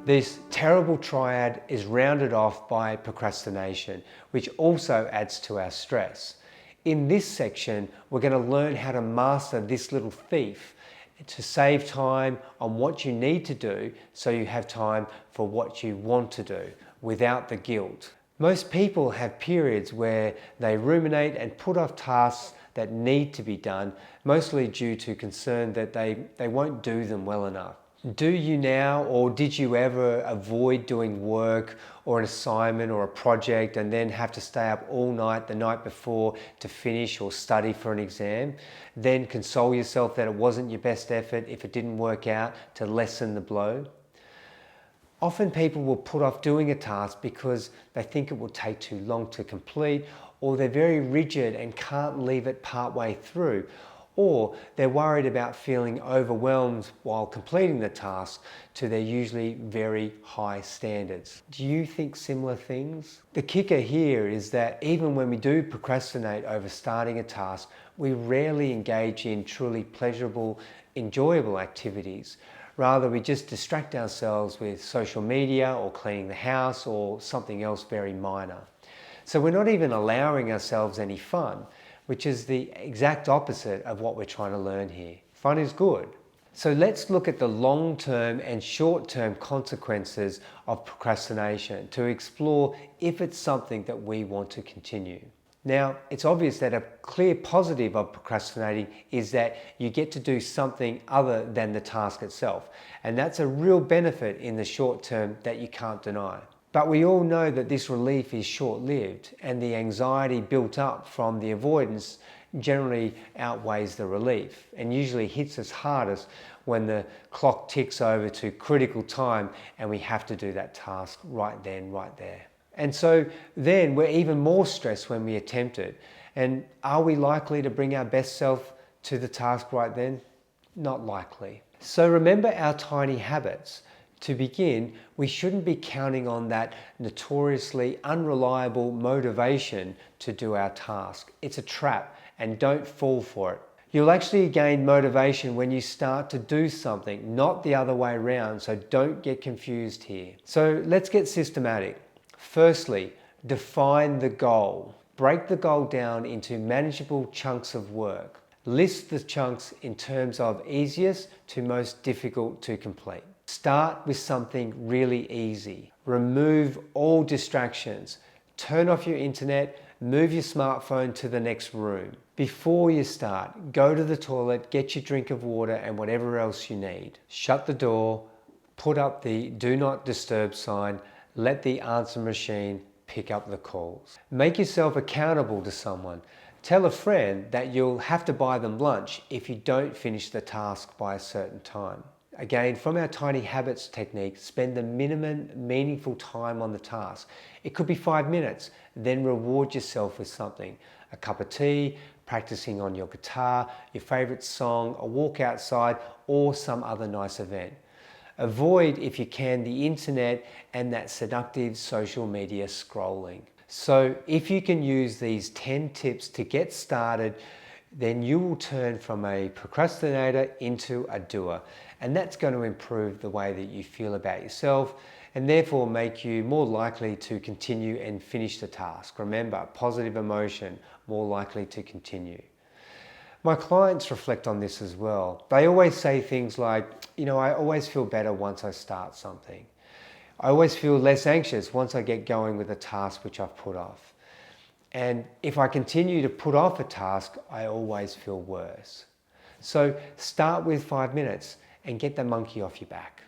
This terrible triad is rounded off by procrastination, which also adds to our stress. In this section, we're going to learn how to master this little thief to save time on what you need to do so you have time for what you want to do without the guilt. Most people have periods where they ruminate and put off tasks that need to be done, mostly due to concern that they won't do them well enough. Do you now, or did you ever avoid doing work or an assignment or a project and then have to stay up all night the night before to finish or study for an exam? Then console yourself that it wasn't your best effort if it didn't work out to lessen the blow? Often people will put off doing a task because they think it will take too long to complete, or they're very rigid and can't leave it partway through, or they're worried about feeling overwhelmed while completing the task to their usually very high standards. Do you think similar things? The kicker here is that even when we do procrastinate over starting a task, we rarely engage in truly pleasurable, enjoyable activities. Rather, we just distract ourselves with social media or cleaning the house or something else very minor. So we're not even allowing ourselves any fun, which is the exact opposite of what we're trying to learn here. Fun is good. So let's look at the long-term and short-term consequences of procrastination to explore if it's something that we want to continue. Now, it's obvious that a clear positive of procrastinating is that you get to do something other than the task itself. And that's a real benefit in the short term that you can't deny. But we all know that this relief is short-lived, and the anxiety built up from the avoidance generally outweighs the relief and usually hits us hardest when the clock ticks over to critical time and we have to do that task right then, right there. And so then we're even more stressed when we attempt it. And are we likely to bring our best self to the task right then? Not likely. So remember our tiny habits. To begin, we shouldn't be counting on that notoriously unreliable motivation to do our task. It's a trap, and don't fall for it. You'll actually gain motivation when you start to do something, not the other way around, so don't get confused here. So let's get systematic. Firstly, define the goal. Break the goal down into manageable chunks of work. List the chunks in terms of easiest to most difficult to complete. Start with something really easy. Remove all distractions. Turn off your internet, move your smartphone to the next room. Before you start, go to the toilet, get your drink of water and whatever else you need. Shut the door, put up the do not disturb sign, let the answer machine pick up the calls. Make yourself accountable to someone. Tell a friend that you'll have to buy them lunch if you don't finish the task by a certain time. Again, from our tiny habits technique, spend the minimum meaningful time on the task. It could be 5 minutes, then reward yourself with something. A cup of tea, practicing on your guitar, your favorite song, a walk outside, or some other nice event. Avoid, if you can, the internet and that seductive social media scrolling. So if you can use these 10 tips to get started, then you will turn from a procrastinator into a doer. And that's going to improve the way that you feel about yourself and therefore make you more likely to continue and finish the task. Remember, positive emotion, more likely to continue. My clients reflect on this as well. They always say things like, I always feel better once I start something. I always feel less anxious once I get going with a task which I've put off. And if I continue to put off a task, I always feel worse. So start with 5 minutes and get the monkey off your back.